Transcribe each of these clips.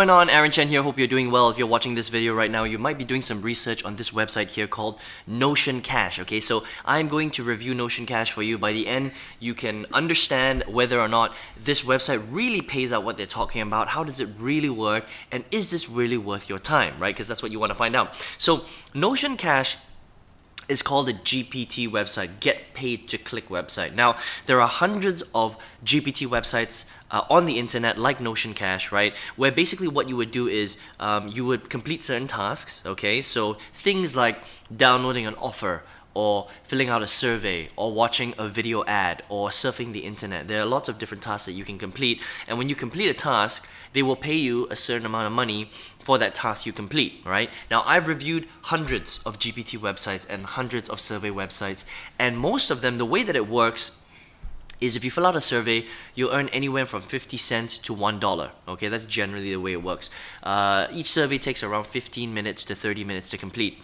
Going on, Aaron Chen here. Hope you're doing well. If you're watching this video right now, you might be doing some research on this website here called Notion Cash. Okay, so I'm going to review Notion Cash for you. By the end, you can understand whether or not this website really pays out what they're talking about. How does it really work? And is this really worth your time, right? Because that's what you want to find out. So Notion Cash is called a GPT website, get paid to click website. Now, there are hundreds of GPT websites on the internet like Notion Cash, right? Where basically what you would do is you would complete certain tasks, okay? So things like downloading an offer, or filling out a survey, or watching a video ad, or surfing the internet. There are lots of different tasks that you can complete, and when you complete a task, they will pay you a certain amount of money for that task you complete, right? Now, I've reviewed hundreds of GPT websites and hundreds of survey websites, and most of them, the way that it works is if you fill out a survey, you'll earn anywhere from 50 cents to $1. Okay, that's generally the way it works. Each survey takes around 15 minutes to 30 minutes to complete.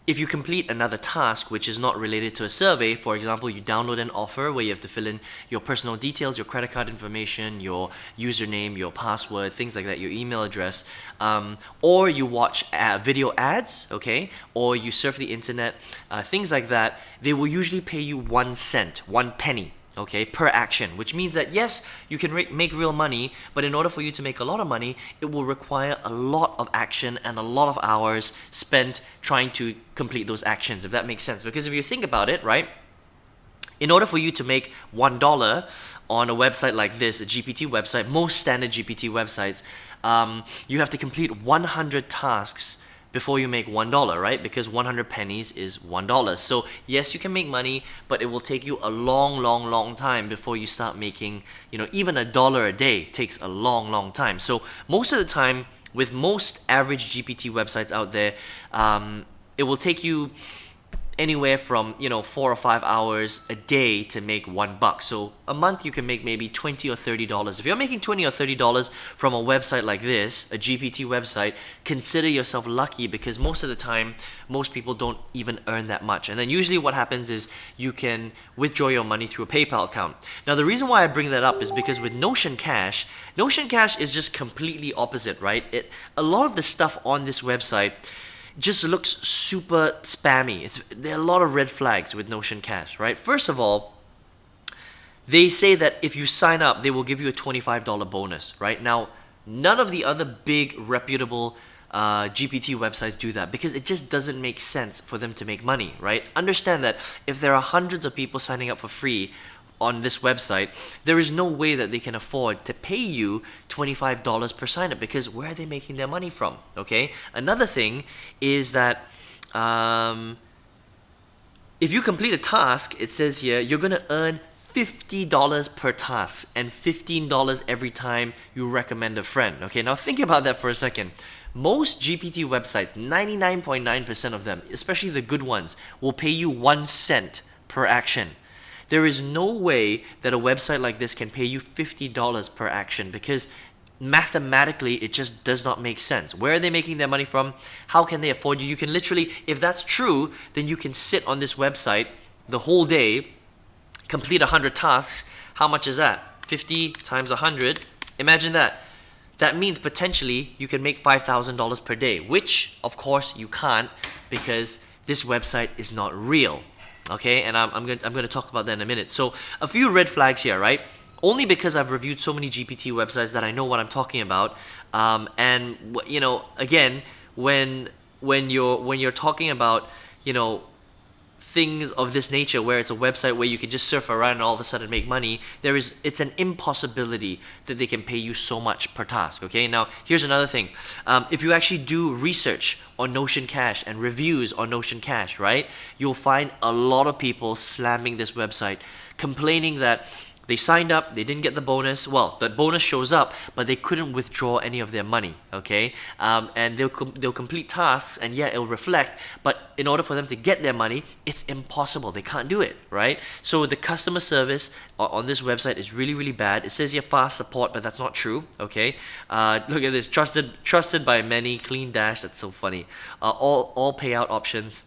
If you complete another task which is not related to a survey, for example, you download an offer where you have to fill in your personal details, your credit card information, your username, your password, things like that, your email address, or you watch video ads, okay, or you surf the internet, things like that, they will usually pay you 1 cent, 1 penny, okay, per action, which means that yes, you can make real money, but in order for you to make a lot of money, it will require a lot of action and a lot of hours spent trying to complete those actions, if that makes sense. Because if you think about it, right, in order for you to make $1 on a website like this, a GPT website, most standard GPT websites, you have to complete 100 tasks before you make $1, right? Because 100 pennies is $1. So yes, you can make money, but it will take you a long time before you start making, even $1 a day takes a long time. So most of the time, with most average GPT websites out there, it will take you anywhere from 4 or 5 hours a day to make $1. So a month you can make maybe $20 or $30. If you're making $20 or $30 from a website like this, a GPT website, consider yourself lucky, because most of the time most people don't even earn that much. And then usually what happens is you can withdraw your money through a PayPal account. Now, the reason why I bring that up is because with Notion Cash is just completely opposite, right? A lot of the stuff on this website just looks super spammy. There are a lot of red flags with Notion Cash, right? First of all, they say that if you sign up, they will give you a $25 bonus, right? Now, none of the other big reputable GPT websites do that, because it just doesn't make sense for them to make money, right? Understand that if there are hundreds of people signing up for free on this website, there is no way that they can afford to pay you $25 per sign up, because where are they making their money from? Okay. Another thing is that if you complete a task, it says here you're gonna earn $50 per task and $15 every time you recommend a friend. Okay, now think about that for a second. Most GPT websites, 99.9% of them, especially the good ones, will pay you 1 cent per action. There is no way that a website like this can pay you $50 per action, because mathematically it just does not make sense. Where are they making their money from? How can they afford you? You can literally, if that's true, then you can sit on this website the whole day, complete 100 tasks. How much is that? 50 times 100. Imagine that. That means potentially you can make $5,000 per day, which of course you can't, because this website is not real. Okay, and I'm going to talk about that in a minute. So a few red flags here, right? Only because I've reviewed so many GPT websites that I know what I'm talking about. And again, when you're talking about things of this nature, where it's a website where you can just surf around and all of a sudden make money, it's an impossibility that they can pay you so much per task. Okay, now here's another thing. If you actually do research on Notion Cash and reviews on Notion Cash, right, you'll find a lot of people slamming this website, complaining that they signed up, they didn't get the bonus. Well, the bonus shows up, but they couldn't withdraw any of their money, okay? And they'll complete tasks, and yeah, it'll reflect, but in order for them to get their money, it's impossible. They can't do it, right? So the customer service on this website is really bad. It says here fast support, but that's not true, okay? Look at this, trusted by many, clean dash. That's so funny. All payout options.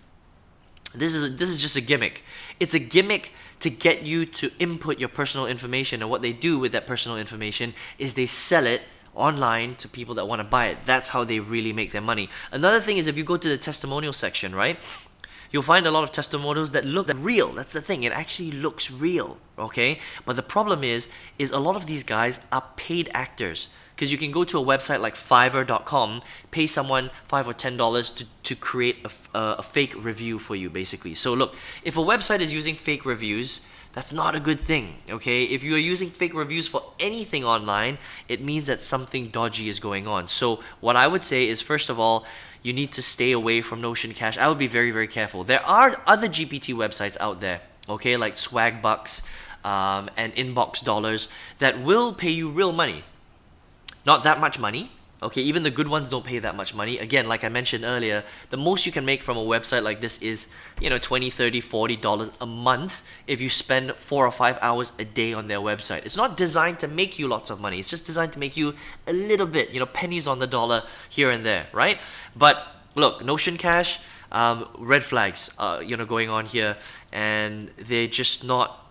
This is just a gimmick. It's a gimmick to get you to input your personal information, and what they do with that personal information is they sell it online to people that want to buy it. That's how they really make their money. Another thing is, if you go to the testimonial section, right, you'll find a lot of testimonials that look real. That's the thing. It actually looks real, okay? But the problem is a lot of these guys are paid actors. Because you can go to a website like Fiverr.com, pay someone $5 or $10 to create a fake review for you, basically. So look, if a website is using fake reviews, that's not a good thing, okay? If you are using fake reviews for anything online, it means that something dodgy is going on. So what I would say is, first of all, you need to stay away from Notion Cash. I would be very, very careful. There are other GPT websites out there, okay, like Swagbucks and Inbox Dollars that will pay you real money. Not that much money, okay? Even the good ones don't pay that much money. Again, like I mentioned earlier, the most you can make from a website like this is, $20, $30, $40 a month if you spend 4 or 5 hours a day on their website. It's not designed to make you lots of money. It's just designed to make you a little bit, pennies on the dollar here and there, right? But look, Notion Cash, red flags, going on here, and they're just not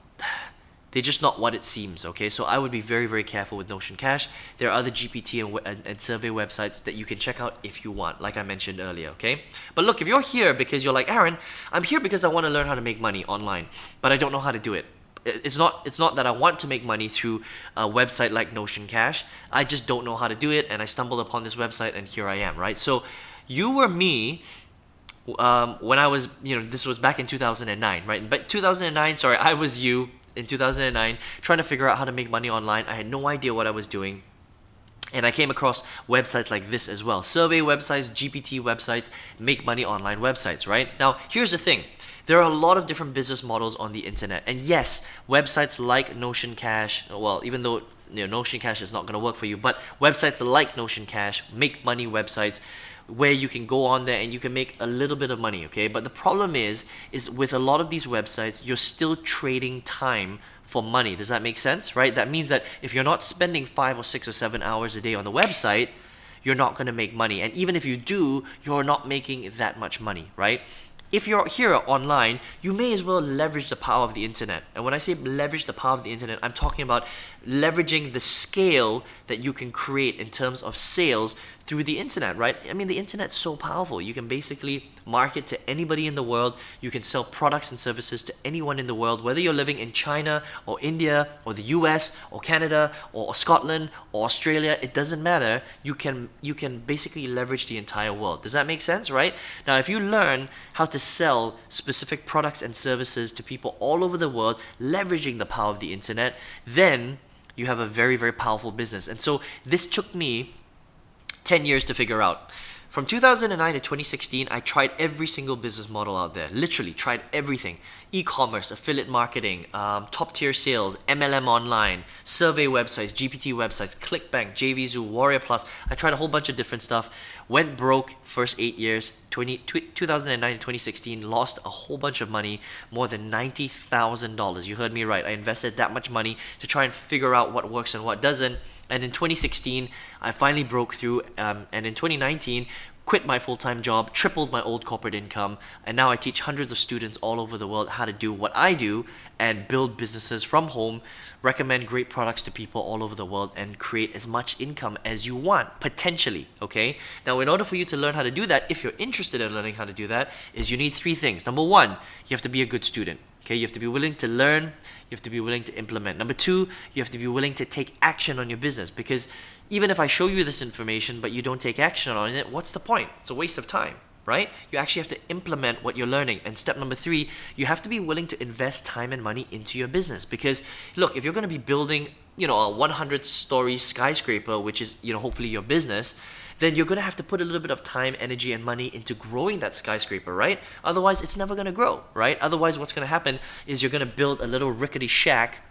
what it seems, okay? So I would be very, very careful with Notion Cash. There are other GPT and survey websites that you can check out if you want, like I mentioned earlier, okay? But look, if you're here because you're like, Aaron, I'm here because I want to learn how to make money online, but I don't know how to do it. It's not that I want to make money through a website like Notion Cash. I just don't know how to do it, and I stumbled upon this website, and here I am, right? So you were me when I was, this was back in 2009, right? But 2009, sorry, I was you in 2009 trying to figure out how to make money online. I had no idea what I was doing. And I came across websites like this as well. Survey websites, GPT websites, make money online websites, right? Now, here's the thing. There are a lot of different business models on the internet. And yes, websites like Notion Cash, well, even though Notion Cash is not going to work for you, but websites like Notion Cash, make money websites, where you can go on there and you can make a little bit of money, okay? But the problem is with a lot of these websites, you're still trading time for money. Does that make sense, right? That means that if you're not spending 5 or 6 or 7 hours a day on the website, you're not going to make money. And even if you do, you're not making that much money, right? If you're here online, you may as well leverage the power of the internet. And when I say leverage the power of the internet, I'm talking about leveraging the scale that you can create in terms of sales through the internet, right? I mean, the internet's so powerful. You can basically market to anybody in the world. You can sell products and services to anyone in the world, whether you're living in China or India or the US or Canada or Scotland or Australia. It doesn't matter. You can basically leverage the entire world. Does that make sense, right? Now, if you learn how to sell specific products and services to people all over the world, leveraging the power of the internet, then you have a very, very powerful business. And so this took me 10 years to figure out. From 2009 to 2016, I tried every single business model out there. Literally tried everything. E-commerce, affiliate marketing, top tier sales, MLM online, survey websites, GPT websites, ClickBank, JVZoo, Warrior Plus. I tried a whole bunch of different stuff. Went broke first 8 years, 2009 to 2016, lost a whole bunch of money, more than $90,000. You heard me right. I invested that much money to try and figure out what works and what doesn't. And in 2016, I finally broke through, and in 2019, quit my full-time job, tripled my old corporate income, and now I teach hundreds of students all over the world how to do what I do and build businesses from home, recommend great products to people all over the world, and create as much income as you want, potentially, okay? Now, in order for you to learn how to do that, if you're interested in learning how to do that, is you need 3 things. Number 1, you have to be a good student. Okay, you have to be willing to learn, you have to be willing to implement. Number 2, you have to be willing to take action on your business, because even if I show you this information but you don't take action on it, what's the point? It's a waste of time, right? You actually have to implement what you're learning. And step number 3, you have to be willing to invest time and money into your business, because look, if you're going to be building, a 100-story skyscraper, which is, hopefully your business, then you're going to have to put a little bit of time, energy, and money into growing that skyscraper, right? Otherwise, it's never going to grow, right? Otherwise, what's going to happen is you're going to build a little rickety shack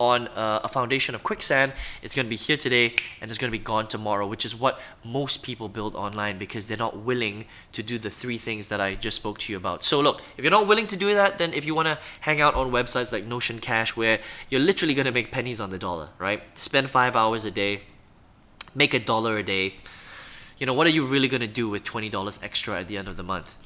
on a foundation of quicksand. It's going to be here today and it's going to be gone tomorrow, which is what most people build online, because they're not willing to do the 3 things that I just spoke to you about. So look, if you're not willing to do that, then if you want to hang out on websites like Notion Cash, where you're literally going to make pennies on the dollar, right? Spend 5 hours a day, make $1 a day. What are you really going to do with $20 extra at the end of the month?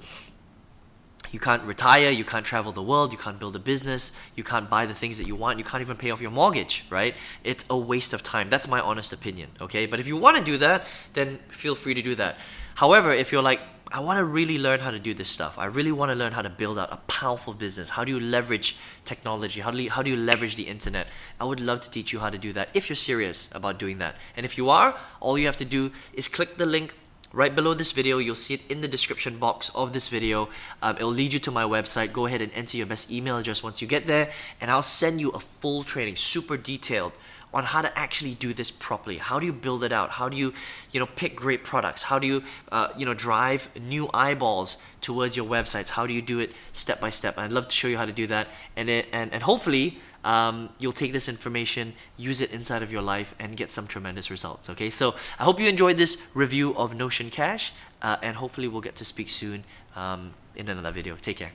You can't retire, you can't travel the world, you can't build a business, you can't buy the things that you want, you can't even pay off your mortgage, right? It's a waste of time. That's my honest opinion, okay? But if you want to do that, then feel free to do that. However, if you're like, I want to really learn how to do this stuff, I really want to learn how to build out a powerful business, how do you leverage technology, how do you leverage the internet, I would love to teach you how to do that if you're serious about doing that. And if you are, all you have to do is click the link right below this video. You'll see it in the description box of this video. It'll lead you to my website. Go ahead and enter your best email address once you get there, and I'll send you a full training, super detailed, on how to actually do this properly. How do you build it out? How do you, pick great products? How do you, drive new eyeballs towards your websites? How do you do it step by step? I'd love to show you how to do that, and hopefully you'll take this information, use it inside of your life, and get some tremendous results. Okay, so I hope you enjoyed this review of Notion Cash, and hopefully we'll get to speak soon in another video. Take care.